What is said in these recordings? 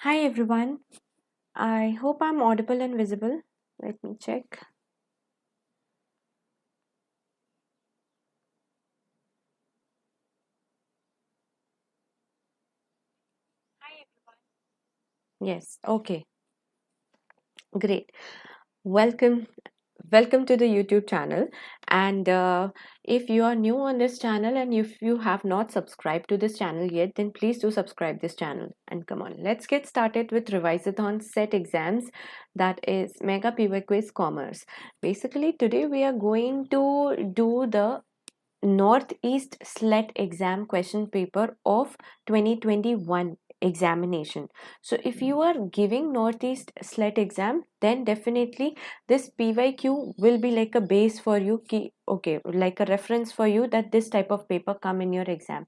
Hi everyone. I hope I'm audible and visible. Let me check. Yes, okay. Great. Welcome welcome to the YouTube channel. And if you are new on this channel and if you have not subscribed to this channel yet, then please do subscribe this channel. And come on, let's get started with Revisathon set exams, that is Mega PYQuiz Commerce. Basically, today we are going to do the Northeast SLET exam question paper of 2021 examination. So if you are giving Northeast SLET exam, then definitely this PYQ will be like a base for you, okay, like a reference for you that this type of paper come in your exam.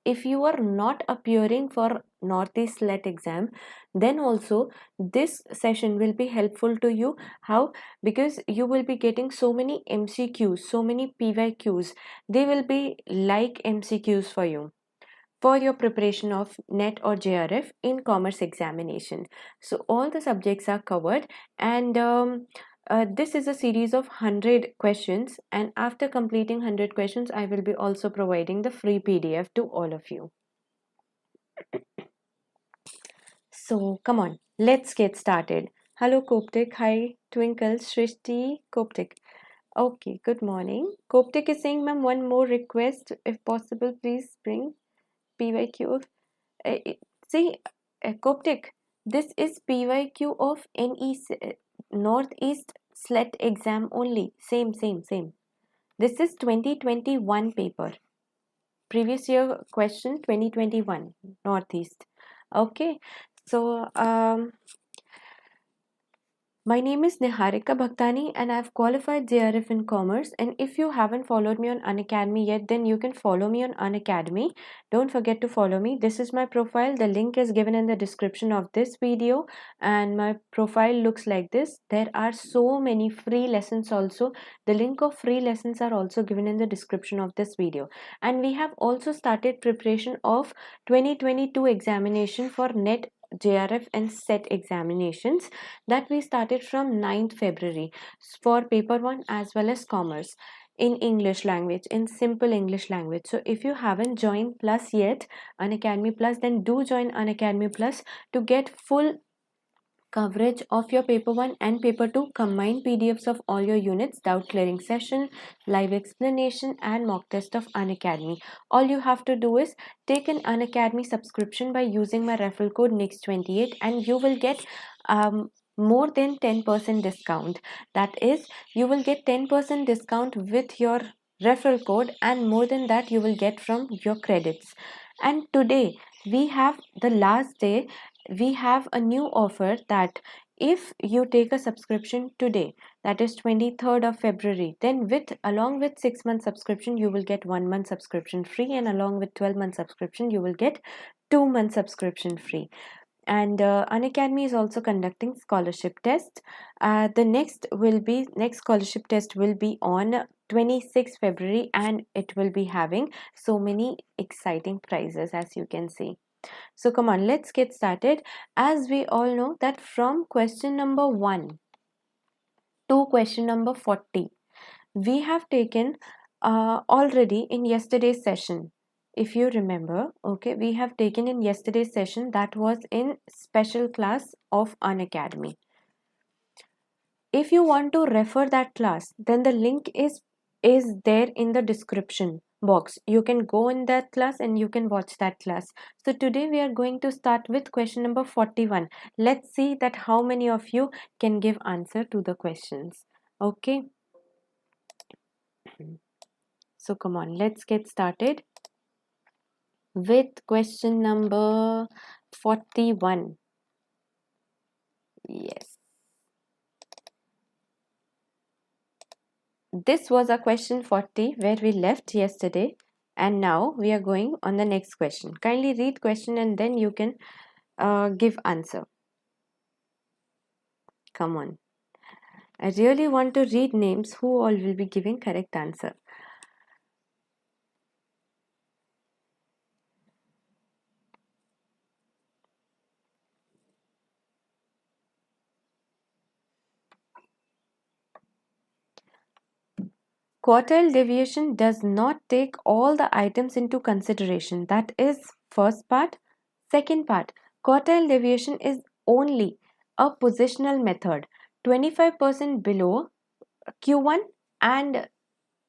If you are not appearing for Northeast SLET exam, then also this session will be helpful to you. How? Because you will be getting so many MCQs, so many PYQs. They will be like MCQs for your preparation of NET or JRF in commerce examination. So all the subjects are covered, and this is a series of 100 questions, and after completing 100 questions I will be also providing the free PDF to all of you. So come on, let's get started. Hello Koptik, hi Twinkle, Shrishti, Koptik. Okay, good morning. Koptik is saying, ma'am, one more request. If possible, please bring PYQ. Uh, See, Koptik, this is PYQ of Northeast SLET exam only. Same. This is 2021 paper. Previous year question 2021 Northeast. Okay, so my name is Niharika Bhagtani and I've qualified JRF in Commerce. And if you haven't followed me on Unacademy yet, then you can follow me on Unacademy. Don't forget to follow me. This is my profile. The link is given in the description of this video. And my profile looks like this. There are so many free lessons also. The link of free lessons are also given in the description of this video. And we have also started preparation of 2022 examination for NET, JRF and SET examinations that we started from 9th February for paper 1 as well as commerce in English language, in simple English language. So if you haven't joined Plus yet, Unacademy Plus, then do join Unacademy Plus to get full coverage of your paper 1 and paper 2, combined PDFs of all your units, doubt clearing session, live explanation and mock test of Unacademy. All you have to do is take an Unacademy subscription by using my referral code NIX28 and you will get more than 10% discount. That is, you will get 10% discount with your referral code, and more than that you will get from your credits. And today we have the last day. We have a new offer that if you take a subscription today, that is 23rd of February, then with along with 6 month subscription you will get 1 month subscription free, and along with 12-month subscription you will get 2 month subscription free. And Unacademy is also conducting scholarship test. The next scholarship test will be on 26th February, and it will be having so many exciting prizes, as you can see. So come on, let's get started. As we all know that from question number 1 to question number 40, we have taken already in yesterday's session. If you remember, okay, we have taken in yesterday's session, that was in special class of Unacademy. If you want to refer that class, then the link is there in the description box. You can go in that class and you can watch that class. So today we are going to start with question number 41. Let's see that how many of you can give answer to the questions. Okay, so come on, let's get started with question number 41. Yes, this was our question 40 where we left yesterday, and now we are going on the next question. Kindly read question and then you can give answer. Come on, I really want to read names who all will be giving correct answer. Quartile deviation does not take all the items into consideration. That is first part. Second part, quartile deviation is only a positional method. 25% below Q1 and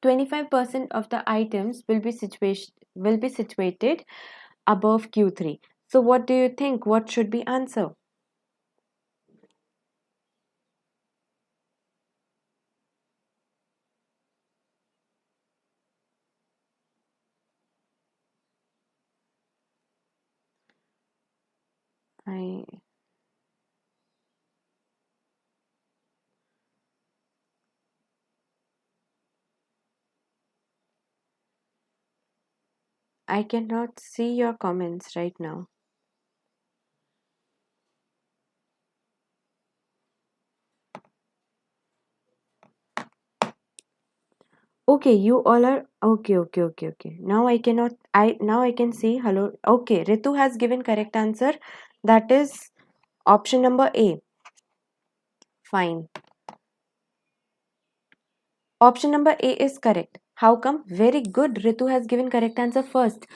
25% of the items will be situated above Q3. So what do you think? What should be answer? I I cannot see your comments right now. Okay, you all are okay. Now I can see. Hello. Okay, Ritu has given correct answer. That is option number A. Fine. Option number A is correct. How come? Very good. Ritu has given correct answer first.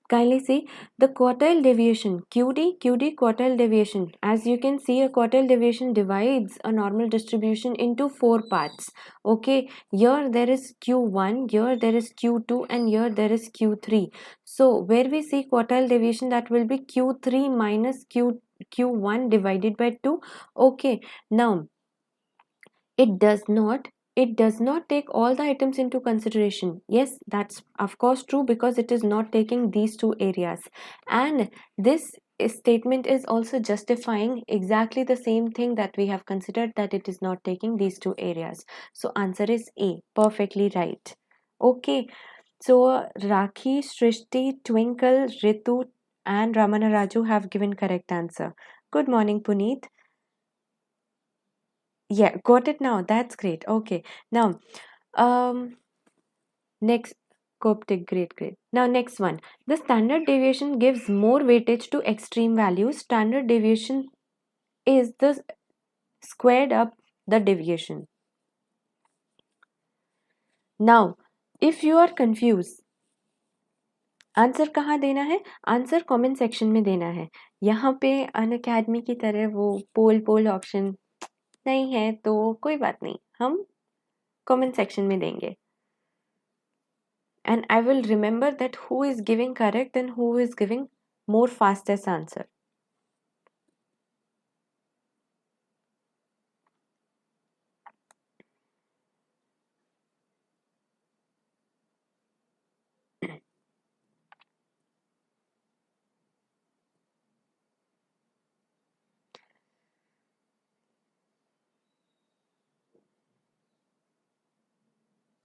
Kindly see the quartile deviation, QD quartile deviation. As you can see, a quartile deviation divides a normal distribution into four parts. Okay, here there is Q1, here there is Q2, and here there is Q3. So where we see quartile deviation, that will be Q3 minus Q1 divided by 2. Okay, now it does not take all the items into consideration. Yes, that's of course true, because it is not taking these two areas, and this statement is also justifying exactly the same thing that we have considered, that it is not taking these two areas. So answer is A, perfectly right. Okay, so Rakhi, Srishti, Twinkle, Ritu and Ramana Raju have given correct answer. Good morning, Puneet. Yeah, got it now. That's great. Okay. Now, um, next Coptic, great. Now, next one. The standard deviation gives more weightage to extreme values. Standard deviation is the squared up the deviation. Now, if you are confused, answer कहाँ देना है? Answer comment section में देना है. यहाँ पे Unacademy की तरह वो पोल ऑप्शन नहीं है, तो कोई बात नहीं, हम कमेंट सेक्शन में देंगे. And I will remember that who is giving correct and who is giving more fastest answer.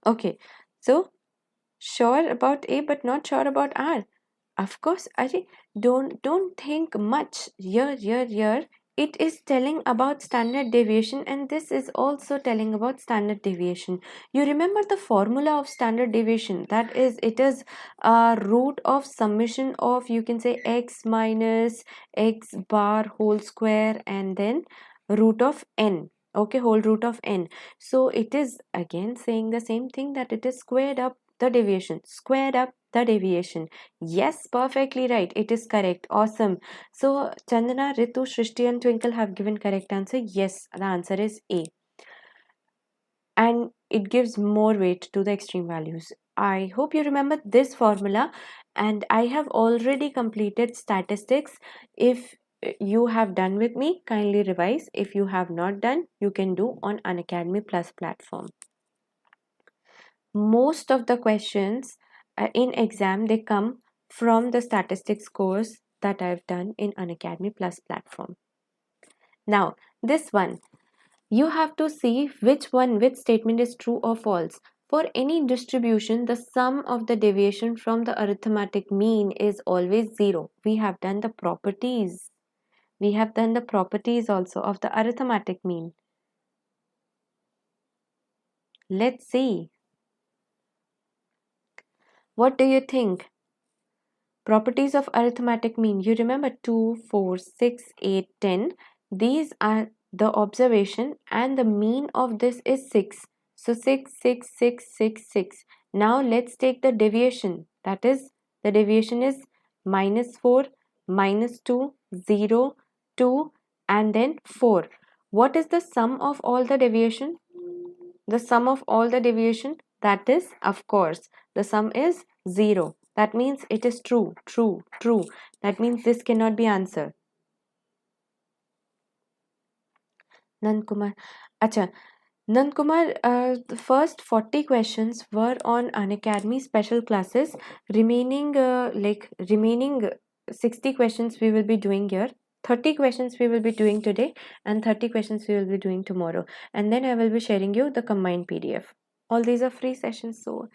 Okay, so sure about A but not sure about R. Of course, Ajay, don't think much. Here. It is telling about standard deviation, and this is also telling about standard deviation. You remember the formula of standard deviation? That is, it is a root of summation of, you can say, x minus x bar whole square, and then root of n. Okay, whole root of n. So it is again saying the same thing, that it is squared up the deviation. Squared up the deviation. Yes, perfectly right. It is correct. Awesome. So Chandana, Ritu, Shrishti and Twinkle have given correct answer. Yes, the answer is A. And it gives more weight to the extreme values. I hope you remember this formula, and I have already completed statistics. If you have done with me, kindly revise. If you have not done, you can do on Unacademy Plus platform. Most of the questions in exam, they come from the statistics course that I've done in Unacademy Plus platform. Now, this one, you have to see which statement is true or false. For any distribution, the sum of the deviation from the arithmetic mean is always 0. We have done the properties. We have done the properties also of the arithmetic mean. Let's see. What do you think? Properties of arithmetic mean. You remember 2, 4, 6, 8, 10. These are the observation, and the mean of this is 6. So 6, 6, 6, 6, 6. Now let's take the deviation. That is, the deviation is -4, -2, 0, 2, and then 4. What is the sum of all the deviation? The sum of all the deviation, that is, of course, the sum is 0. That means it is true, true, true. That means this cannot be answered. Nand Kumar. Acha. Nand Kumar, the first 40 questions were on Unacademy special classes. Remaining 60 questions we will be doing here. 30 questions we will be doing today and 30 questions we will be doing tomorrow. And then I will be sharing you the combined PDF. All these are free sessions, so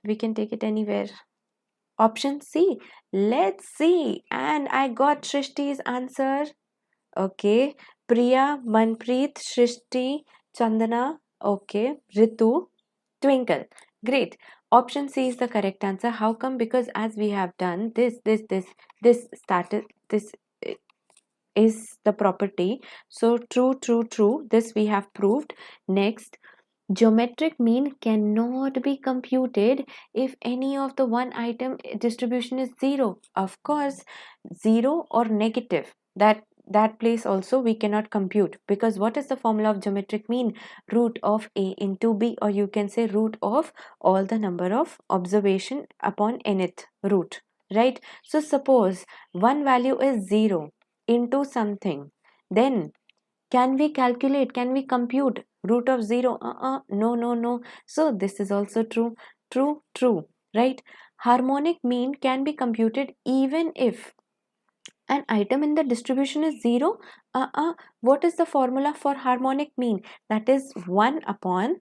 we can take it anywhere. Option C. Let's see. And I got Shrishti's answer. Okay. Priya, Manpreet, Shrishti, Chandana. Okay. Ritu, Twinkle. Great. Option C is the correct answer. How come? Because as we have done this started, this is the property. So true, true, true. This we have proved. Next. Geometric mean cannot be computed if any of the one item distribution is 0. Of course, 0 or negative. That place also we cannot compute, because what is the formula of geometric mean? Root of a into b, or you can say root of all the number of observation upon nth root, right? So suppose one value is 0 into something, then can we calculate, can we compute root of 0? No, no, no. So this is also true, true, true, right? Harmonic mean can be computed even if an item in the distribution is 0. What is the formula for harmonic mean? That is 1 upon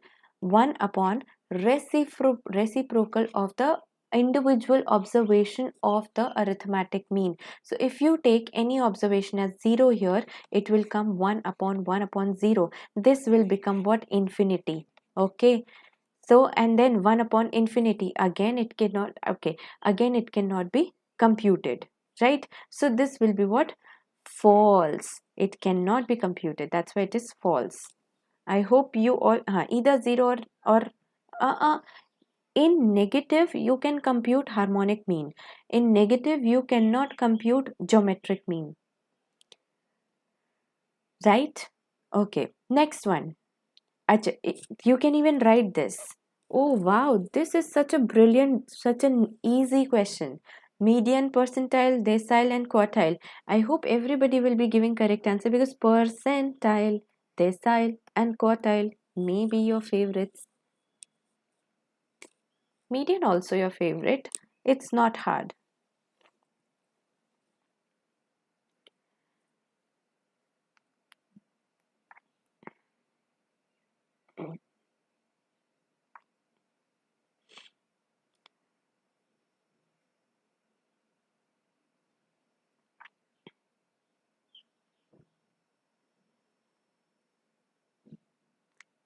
reciprocal of the individual observation of the arithmetic mean. So if you take any observation as 0 here, it will come 1 upon 0. This will become what? Infinity. Okay. So and then 1 upon infinity, again it cannot, okay, again it cannot be computed, right? So this will be what? False. It cannot be computed. That's why it is false. I hope you all either 0 or in negative you can compute harmonic mean. In negative you cannot compute geometric mean, right? Okay, next one. You can even write this. Oh wow, this is such a brilliant, such an easy question. Median, percentile, decile, and quartile. I hope everybody will be giving correct answer, because percentile, decile, and quartile may be your favorites. Median also your favorite. It's not hard.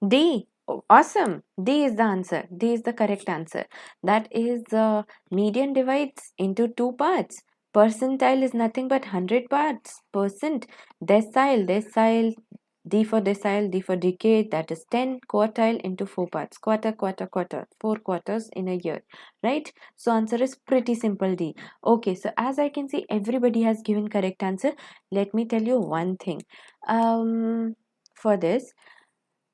D. Oh, awesome. D is the answer. D is the correct answer. That is median divides into two parts. Percentile is nothing but 100 parts. Percent. Decile. D for decile, D for decade. That is 10. Quartile into 4 parts. Quarter. 4 quarters in a year. Right? So answer is pretty simple, D. Okay. So as I can see, everybody has given correct answer. Let me tell you one thing. For this,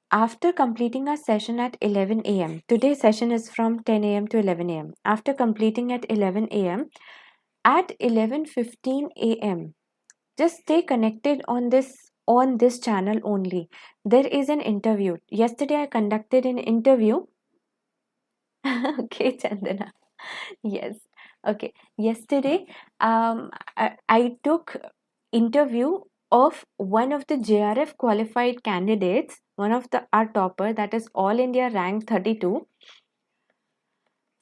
after completing our session at 11 a.m., today's session is from 10 a.m. to 11 a.m. After completing at 11 a.m., at 11:15 a.m., just stay connected on this channel only. There is an interview. Yesterday I conducted an interview. Okay, Chandana. Yes. Okay. Yesterday, I took interview of one of the JRF qualified candidates, one of the our topper, that is All India rank 32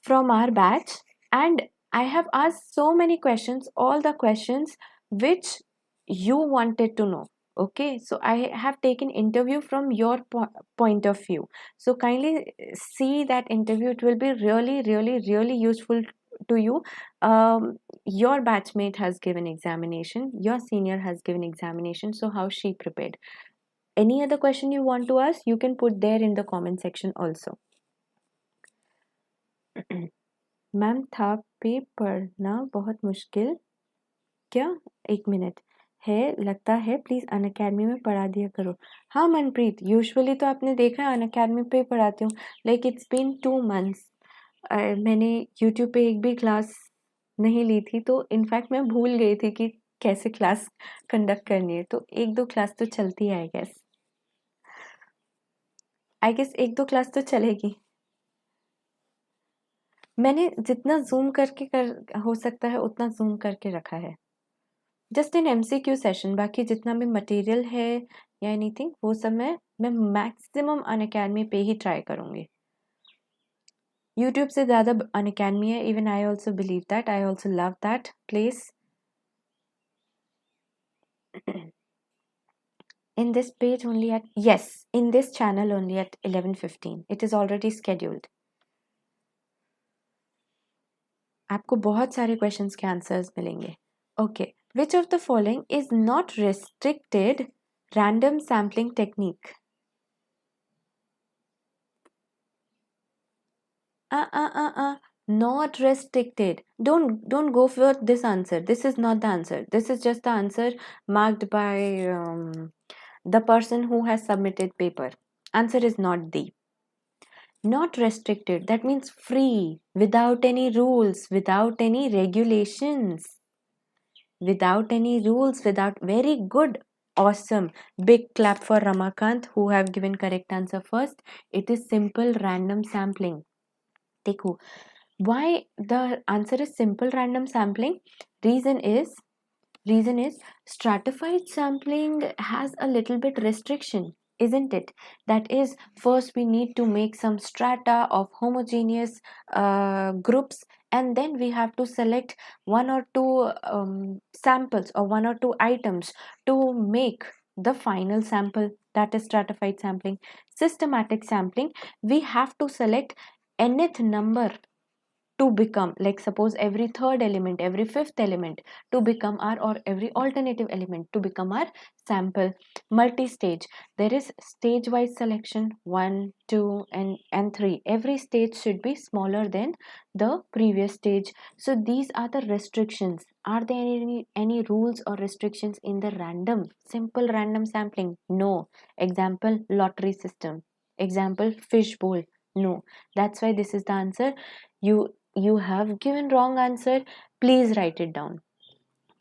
from our batch, and I have asked so many questions, all the questions which you wanted to know. Okay, so I have taken interview from your point of view. So kindly see that interview. It will be really, really, really useful to you. Your batchmate has given examination, your senior has given examination, so how she prepared. any other question you want to ask, you can put there in the comment section also. Ma'am था पे पढ़ना बहुत मुश्किल क्या, एक minute है लगता है, प्लीज अनअकैडमी में पढ़ा दिया करो। हाँ मनप्रीत, यूजुअली तो आपने देखा है अनअकैडमी पे पढ़ाती हूँ, लाइक इट्स बीन 2 months। मैंने यूट्यूब पे एक भी क्लास नहीं ली थी, तो इनफैक्ट मैं भूल गई थी कि कैसे क्लास कंडक्ट करनी है, तो 1-2 क्लास तो चलती है आई गेस 1-2 क्लास तो चलेगी। मैंने जितना जूम करके कर हो सकता है उतना जूम करके रखा है, जस्ट इन MCQ सेशन। बाकी जितना भी मटेरियल है या एनीथिंग वो सब मैं मैक्सिमम अनअकैडमी पे ही ट्राई करूँगी। यूट्यूब से ज़्यादा अनअकैडमी है, even I also believe that, I also love that place. In this page only at, yes, in this channel only at 11:15, it is already scheduled. आपको बहुत सारे क्वेश्चंस के answers मिलेंगे। Okay, which of the following is not restricted random sampling technique? Not restricted. Don't go for this answer. This is not the answer. This is just the answer marked by the person who has submitted paper. Answer is not D. Not restricted. That means free, without any rules, without any regulations, without any rules, without, very good. Awesome. Big clap for Ramakant who have given correct answer first. It is simple random sampling. देखो, why the answer is simple random sampling? Reason is stratified sampling has a little bit restriction, isn't it? That is, first we need to make some strata of homogeneous groups, and then we have to select 1 or 2 samples or 1 or 2 items to make the final sample. That is stratified sampling. Systematic sampling, we have to select nth number to become, like suppose every third element, every fifth element to become our, or every alternative element to become our sample. Multi-stage, there is stage wise selection, 1, 2 and 3. Every stage should be smaller than the previous stage. So these are the restrictions. Are there any rules or restrictions in the random, simple random sampling? No. Example, lottery system. Example, fishbowl. No. That's why this is the answer. You have given wrong answer. Please write it down.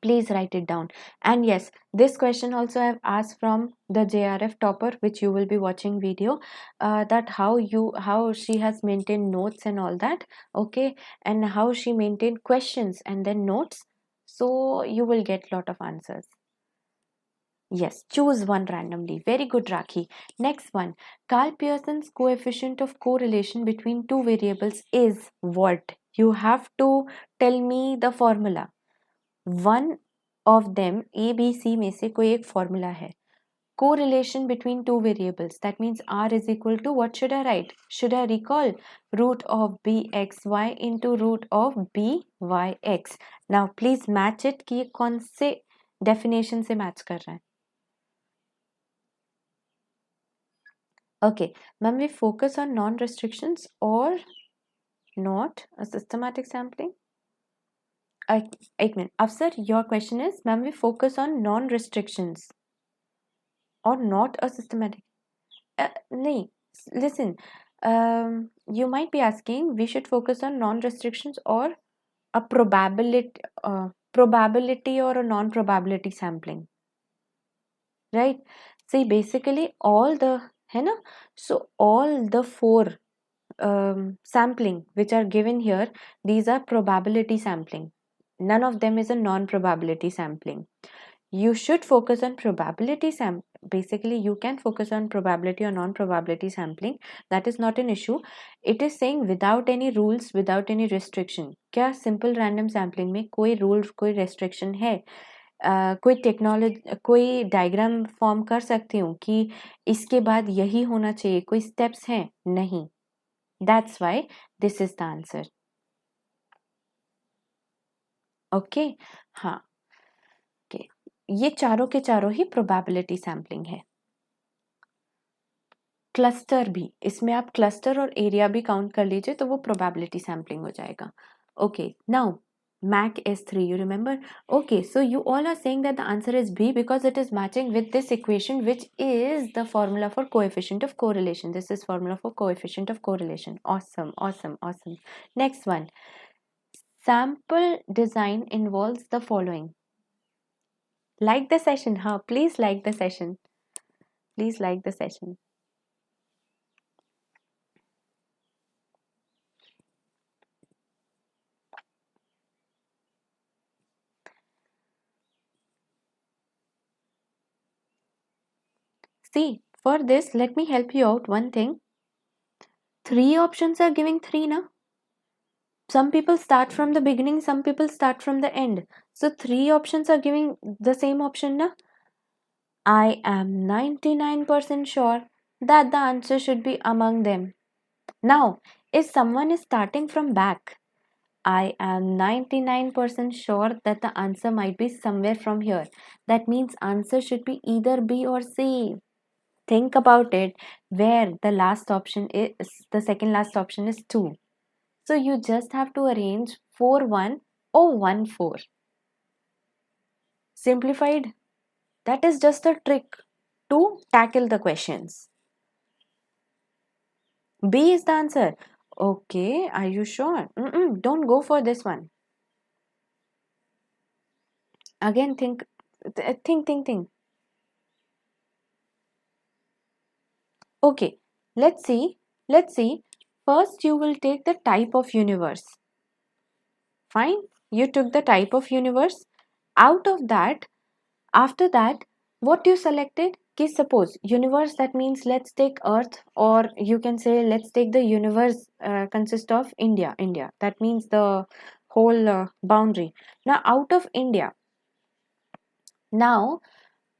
Please write it down. And yes, this question also I have asked from the JRF topper, which you will be watching video, that how she has maintained notes and all that. Okay, and how she maintained questions and then notes. So you will get lot of answers. Yes, choose one randomly. Very good, Rakhi. Next one. Carl Pearson's coefficient of correlation between two variables is what? You have to tell me the formula. One of them, A, B, C में से कोई एक formula है. Correlation between two variables. That means R is equal to, what should I write? Should I recall? Root of bxy into root of byx. Now please match it कि ये कौन से definition से match कर रहा है. Okay, ma'am, we focus on non-restrictions or not a systematic sampling? एक minute. Afsar, your question is, ma'am, we focus on non-restrictions or not a systematic? No, listen. You might be asking, we should focus on non-restrictions or a probability or a non-probability sampling, right? See, basically all the, है ना? So all the 4 sampling which are given here, these are probability sampling. None of them is a non-probability sampling. You should focus on probability basically you can focus on probability or non-probability sampling. That is not an issue. It is saying without any rules, without any restriction. क्या simple random sampling में कोई rules, कोई restriction है? कोई technology, कोई diagram form कर सकती हूँ कि इसके बाद यही होना चाहिए, कोई स्टेप्स हैं? नहीं. That's why this is the answer. Okay, हाँ. Okay, ये चारों के चारों ही probability sampling है. क्लस्टर भी, इसमें आप क्लस्टर और एरिया भी काउंट कर लीजिए तो वो प्रोबेबिलिटी सैम्पलिंग हो जाएगा. Okay, now MAC S3, you remember? Okay, so you all are saying that the answer is B because it is matching with this equation, which is the formula for coefficient of correlation. This is formula for coefficient of correlation. Awesome, awesome, awesome. Next one. Sample design involves the following. Like the session, huh? Please like the session. Please like the session. See, for this, let me help you out one thing. 3 options are giving 3, na? Some people start from the beginning, some people start from the end. So 3 options are giving the same option, na? I am 99% sure that the answer should be among them. Now, if someone is starting from back, I am 99% sure that the answer might be somewhere from here. That means answer should be either B or C. Think about it, where the last option is, the second last option is 2. So you just have to arrange 4 1 or 1 4. Simplified. That is just a trick to tackle the questions. B is the answer. Okay, are you sure? Don't go for this one. Again, think. Okay, let's see. First, you will take the type of universe. Fine, you took the type of universe. Out of that, after that, what you selected? Ki suppose universe, that means let's take Earth, or you can say let's take the universe consist of India. That means the whole boundary. Now, out of India, now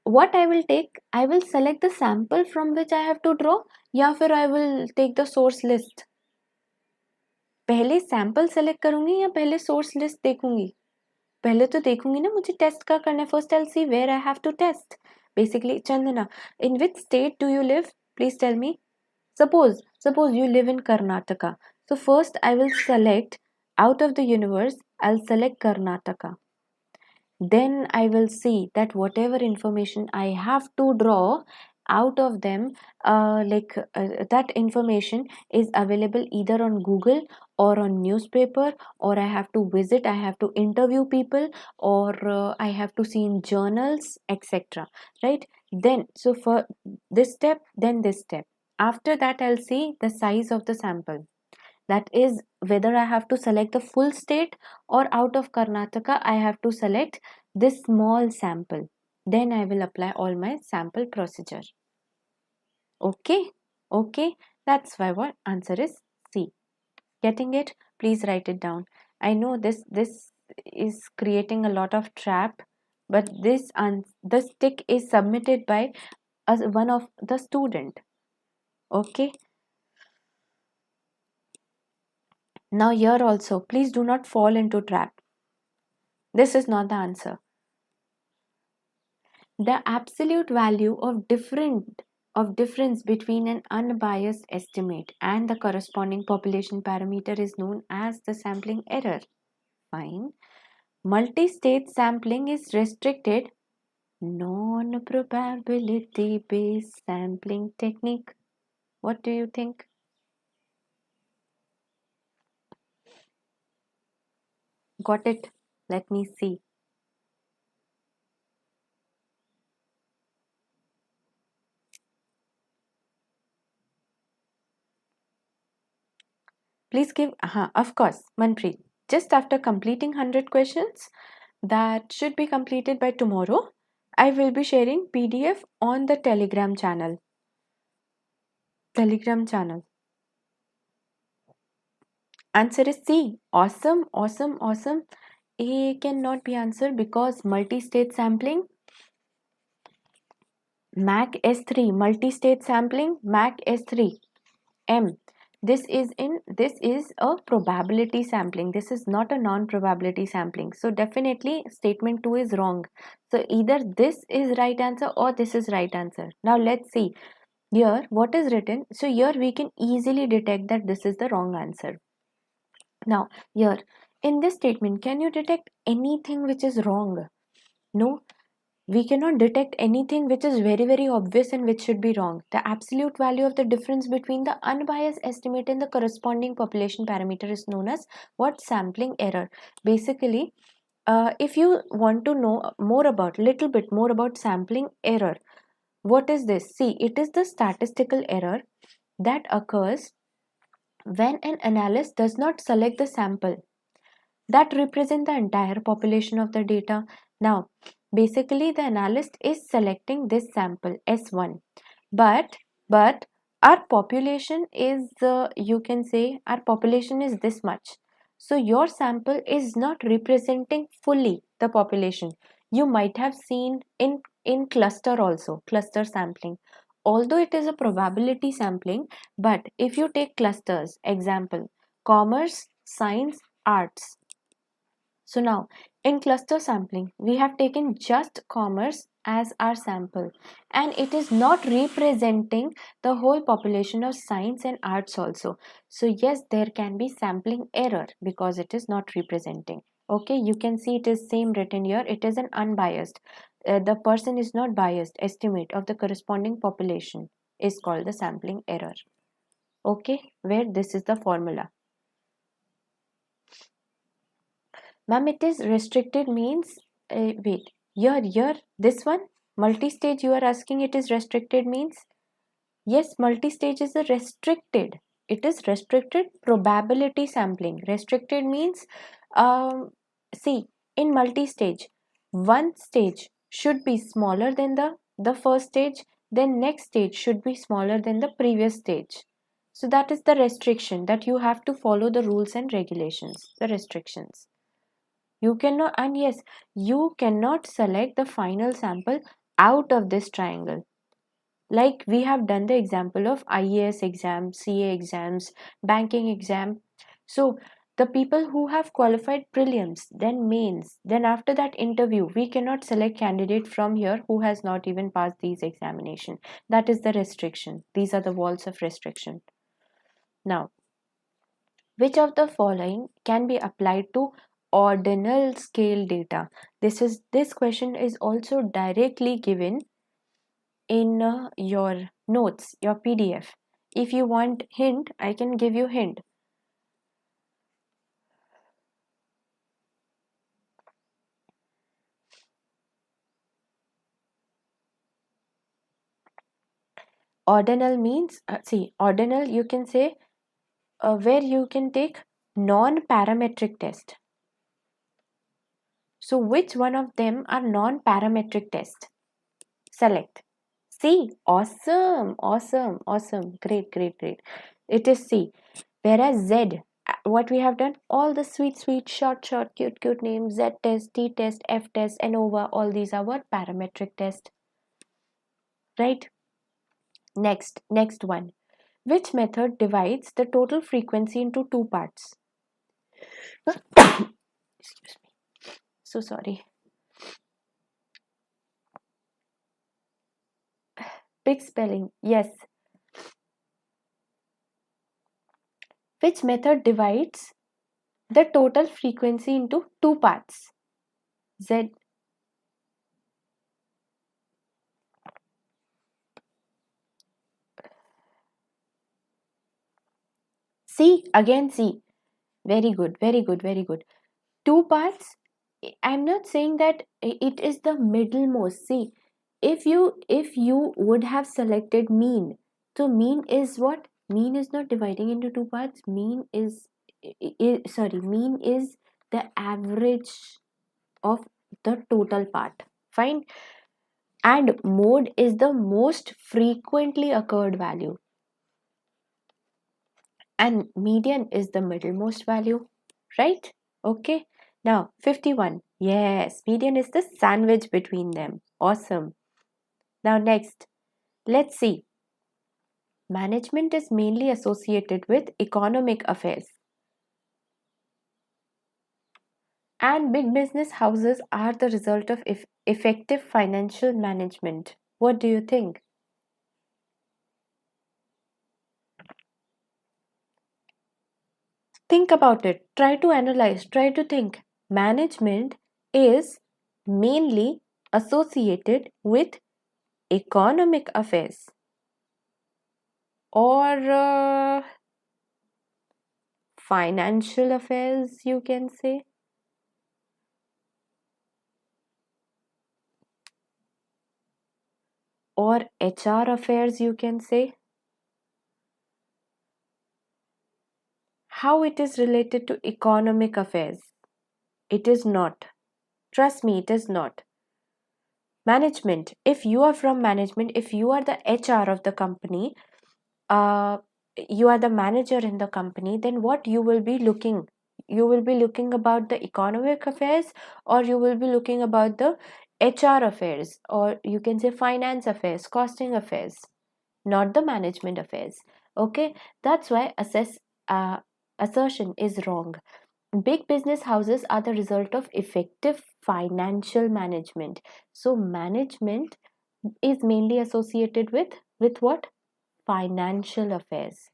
what I will take, I will select the sample from which I have to draw, या फिर I will take the source list. पहले sample select करूंगी या पहले source list देखूंगी? पहले तो देखूंगी ना मुझे टेस्ट का करना है. First I will see where I have to test. Basically Chandana, in which state do you live? Please tell me. Suppose you live in Karnataka. So first I will select out of the universe, I'll select Karnataka. Then I will see that whatever information I have to draw out of them, that information is available either on Google or on newspaper, or I have to visit, I have to interview people, or I have to see in journals, etc. Right? Then, so for this step, then this step. After that, I'll see the size of the sample. That is whether I have to select the full state, or out of Karnataka I have to select this small sample. Then I will apply all my sample procedure. Okay, that's why what answer is C. Getting it? Please write it down. I know this is creating a lot of trap, but this tick is submitted by one of the student. Okay. Now here also, please do not fall into trap. This is not the answer. The absolute value of difference between an unbiased estimate and the corresponding population parameter is known as the sampling error. Fine. Multi-state sampling is restricted non-probability based sampling technique. What do you think? Got it? Let me see. Please give, of course, Manpreet. Just after completing 100 questions, that should be completed by tomorrow, I will be sharing PDF on the Telegram channel. Answer is C. Awesome. A cannot be answered because multi-state sampling. MAC S3, multi-state sampling, MAC S3. M. This is a probability sampling. This is not a non-probability sampling. So definitely statement 2 is wrong. So either this is right answer or this is right answer. Now let's see. here what is written, so here we can easily detect that this is the wrong answer. Now here in this statement, can you detect anything which is wrong? No, we cannot detect anything which is very very obvious and which should be wrong. The absolute value of the difference between the unbiased estimate and the corresponding population parameter is known as what? Sampling error. Basically, if you want to know more about, little bit more about sampling error, what is this? See, it is the statistical error that occurs when an analyst does not select the sample that represent the entire population of the data. Now, basically the analyst is selecting this sample S1, but our population is you can say our population is this much. So your sample is not representing fully the population. You might have seen in cluster also, cluster sampling. Although it is a probability sampling, but if you take clusters, example, commerce, science, arts. So now in cluster sampling, we have taken just commerce as our sample, and it is not representing the whole population of science and arts also. So yes, there can be sampling error because it is not representing. Okay, you can see it is same written here. It is an unbiased. The person is not biased. Estimate of the corresponding population is called the sampling error. Okay, where this is the formula. Ma'am, it is restricted means, wait, here, this one, multi-stage you are asking it is restricted means? Yes, multi-stage is a restricted. It is restricted probability sampling. Restricted means, see, in multi-stage, one stage should be smaller than the first stage, then next stage should be smaller than the previous stage. So that is the restriction, that you have to follow the rules and regulations, the restrictions. You cannot, and yes, you cannot select the final sample out of this triangle. Like we have done the example of IAS exam, CA exams, banking exam. So the people who have qualified prelims, then mains, then after that interview, we cannot select candidate from here who has not even passed these examination. That is the restriction. These are the walls of restriction. Now, which of the following can be applied to ordinal scale data? This question is also directly given in your notes, your PDF. If you want hint, I can give you hint. Ordinal means, see, ordinal you can say where you can take non-parametric test. So which one of them are non-parametric test? Select. C. Awesome, awesome, awesome. Great, great, great. It is C. Whereas Z, what we have done, all the sweet, sweet, short, short, cute, cute names, Z test, T test, F test, ANOVA, all these are what? Parametric test. Right? Next one. Which method divides the total frequency into two parts? Excuse me. So sorry. Big spelling. Yes. Which method divides the total frequency into two parts? Z. C. Again C. Very good, very good, very good. Two parts. I'm not saying that it is the middlemost. See, if you would have selected mean, so mean is what? Mean is not dividing into two parts. Mean is mean is the average of the total part. Fine. And mode is the most frequently occurred value. And median is the middlemost value, right? Okay. Now 51. Yes, median is the sandwich between them. Awesome. Now next, let's see. Management is mainly associated with economic affairs, and big business houses are the result of effective financial management. What do you think? Think about it. Try to analyze. Try to think. Management is mainly associated with economic affairs or financial affairs, you can say, or HR affairs, you can say. How it is related to economic affairs? It is not. Trust me, it is not. Management, if you are from management, if you are the HR of the company, uh, you are the manager in the company, then what you will be looking? You will be looking about the economic affairs, or you will be looking about the HR affairs, or you can say finance affairs, costing affairs, not the management affairs. Okay, that's why assertion is wrong. Big business houses are the result of effective financial management. So management is mainly associated with what? Financial affairs.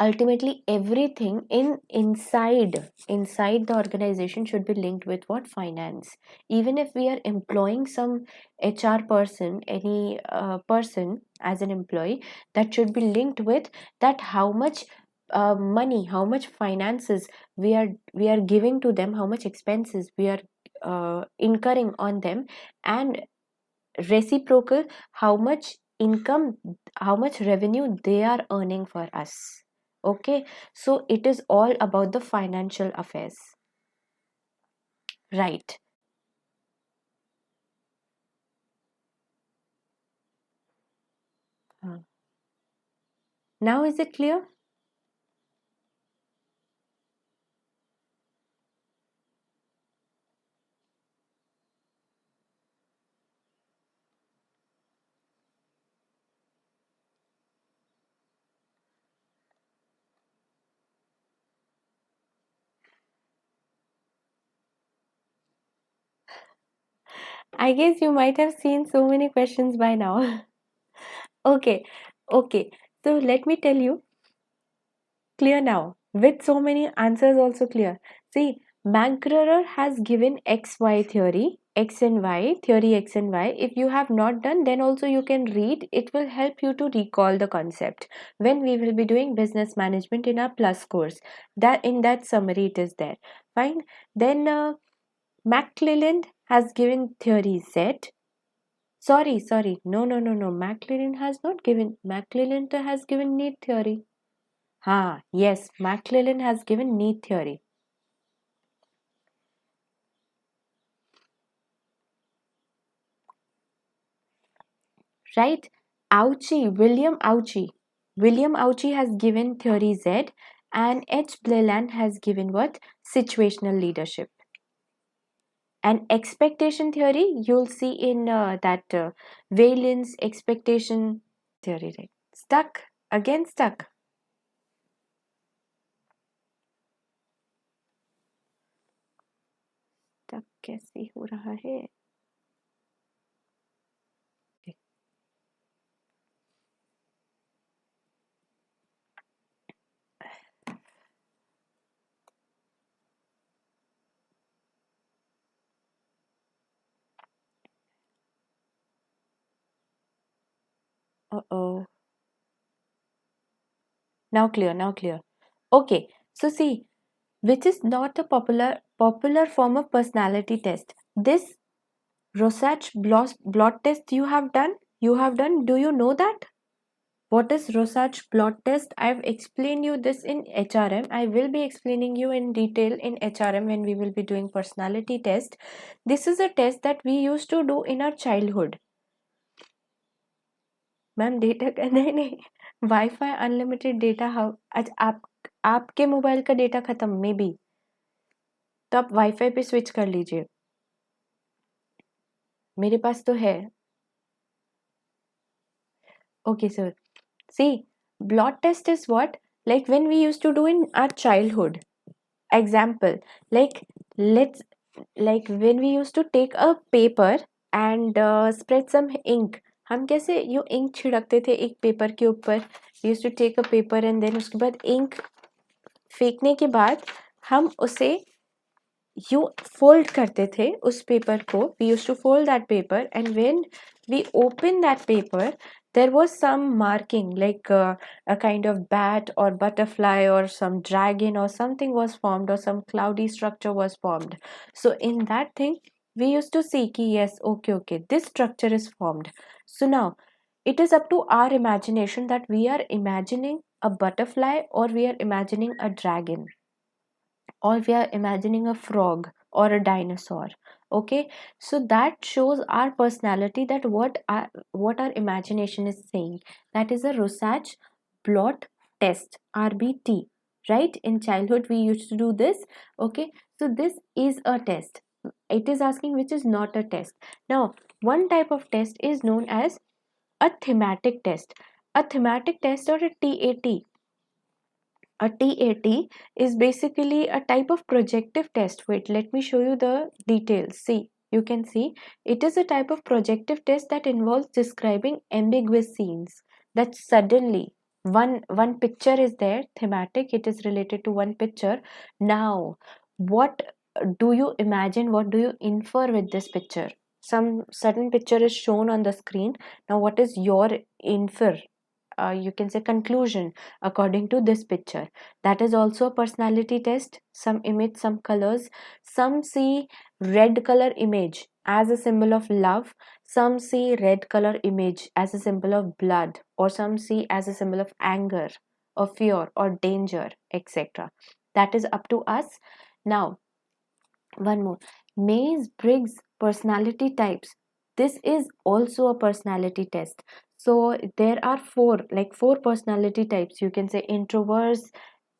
Ultimately, everything inside the organization should be linked with what? Finance. Even if we are employing some HR person, any person as an employee, that should be linked with that, how much money, how much finances we are giving to them, how much expenses we are incurring on them, and reciprocal, how much income, how much revenue they are earning for us. Okay, so it is all about the financial affairs, right? Uh, Now is it clear? I guess you might have seen so many questions by now. Okay, okay, so let me tell you, clear now, with so many answers also clear. See, Bankerer has given XY theory, X and Y, theory X and Y. If you have not done, then also you can read. It will help you to recall the concept when we will be doing business management in our plus course. That in that summary it is there. Fine. Then McClelland has given theory Z. Sorry. No. McClelland has not given. McClelland has given need theory. Yes, McClellan has given need theory. Right? William Auchi. William Auchi has given theory Z, and H. Bleland has given what? Situational leadership. And expectation theory, you'll see in that valence expectation theory, right? Stuck. Again stuck. Stuck कैसे हो रहा है? Uh-oh. Now clear. Okay, so see, which is not a popular form of personality test. This Rorschach blot test you have done. Do you know that? What is Rorschach blot test? I've explained you this in HRM. I will be explaining you in detail in HRM when we will be doing personality test. This is a test that we used to do in our childhood. Ma'am data का नहीं wifi unlimited data अच्छा आपके mobile का data खत्म may be तो आप wifi पे switch कर लीजिए मेरे पास तो है okay sir see blot test is what, like when we used to do in our childhood. Example, like let's, like when we used to take a paper and spread some ink, हम कैसे you ink छिड़कते थे एक paper के ऊपर, we used to take a paper and then उसके बाद ink फेंकने के बाद हम उसे यू फोल्ड करते थे उस पेपर को, we used to fold that paper and when we open that paper there was some marking like a kind of bat or butterfly or some dragon or something was formed or some cloudy structure was formed. So in that thing we used to see ki yes, okay, this structure is formed. So now it is up to our imagination that we are imagining a butterfly or we are imagining a dragon or we are imagining a frog or a dinosaur. Okay, so that shows our personality, that what our imagination is saying. That is a Rorschach blot test, RBT, right? In childhood we used to do this. Okay, so this is a test. It is asking which is not a test. Now one type of test is known as a thematic test. A thematic test or a TAT, a TAT is basically a type of projective test. Wait, let me show you the details. See, you can see it is a type of projective test that involves describing ambiguous scenes. That suddenly one picture is there, thematic, it is related to one picture. Now, what do you imagine? What do you infer with this picture? Some certain picture is shown on the screen. Now, what is your infer? You can say conclusion according to this picture. That is also a personality test. Some image, some colors. Some see red color image as a symbol of love, some see red color image as a symbol of blood, or some see as a symbol of anger or fear or danger, etc. That is up to us. Now one more, Myers-Briggs personality types. This is also a personality test. So there are four personality types. You can say introverts,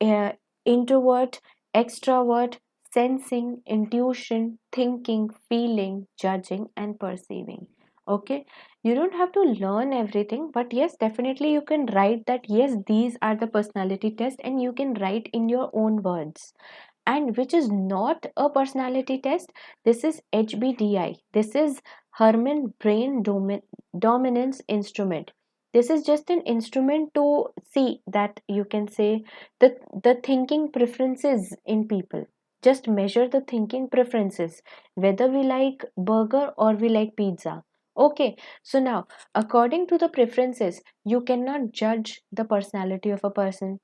uh, introvert, extrovert, sensing, intuition, thinking, feeling, judging, and perceiving. Okay, you don't have to learn everything, but yes, definitely you can write that. Yes, these are the personality tests, and you can write in your own words. And which is not a personality test, this is HBDI. This is Herman Brain Dominance Instrument. This is just an instrument to see that, you can say, the thinking preferences in people. Just measure the thinking preferences, whether we like burger or we like pizza. Okay, so now according to the preferences, you cannot judge the personality of a person.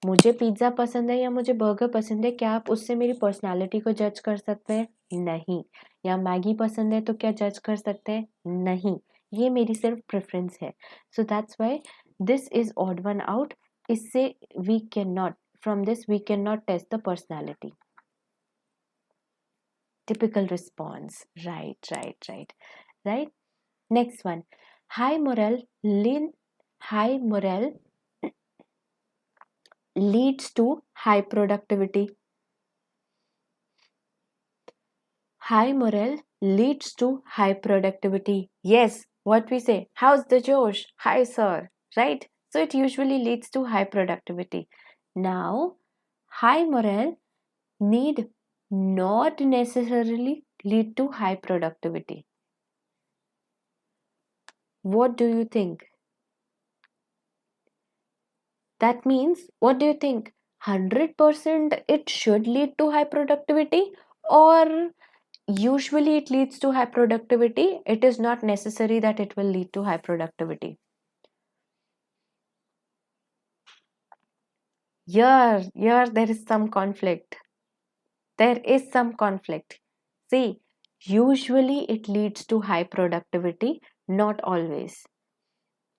मुझे pizza पसंद है या मुझे burger पसंद है, क्या आप उससे मेरी पर्सनालिटी को जज कर सकते हैं? नहीं. या मैगी पसंद है तो क्या जज कर सकते हैं? नहीं. ये मेरी सिर्फ प्रेफरेंस है. So that's why this is odd one out. इससे we can not, from this we can not test the personality. Typical response. Right. Next one. High morale leads to high productivity. High morale leads to high productivity. Yes, what we say, how's the Josh? Hi, sir. Right? So it usually leads to high productivity. Now, high morale need not necessarily lead to high productivity. What do you think? That means, what do you think? 100% it should lead to high productivity, or usually it leads to high productivity? It is not necessary that it will lead to high productivity. Here there is some conflict. There is some conflict. See, usually it leads to high productivity, not always.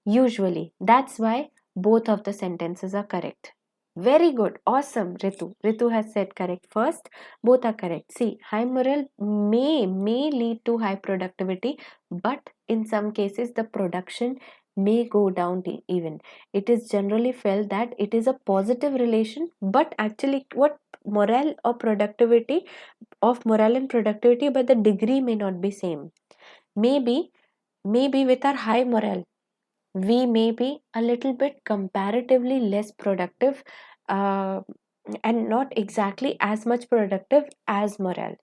Usually. That's why both of the sentences are correct. Very good. Awesome, Ritu. Ritu has said correct first. Both are correct. See, high morale may lead to high productivity, but in some cases the production may go down even. It is generally felt that it is a positive relation, but actually what morale or productivity of morale and productivity, but the degree may not be same. Maybe with our high morale we may be a little bit comparatively less productive, uh, and not exactly as much productive as morale.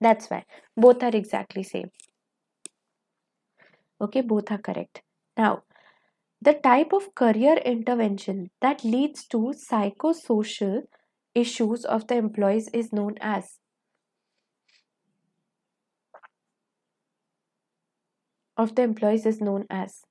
That's why both are exactly same. Okay, both are correct. Now, the type of career intervention that leads to psychosocial issues of the employees is known as of the employees is known as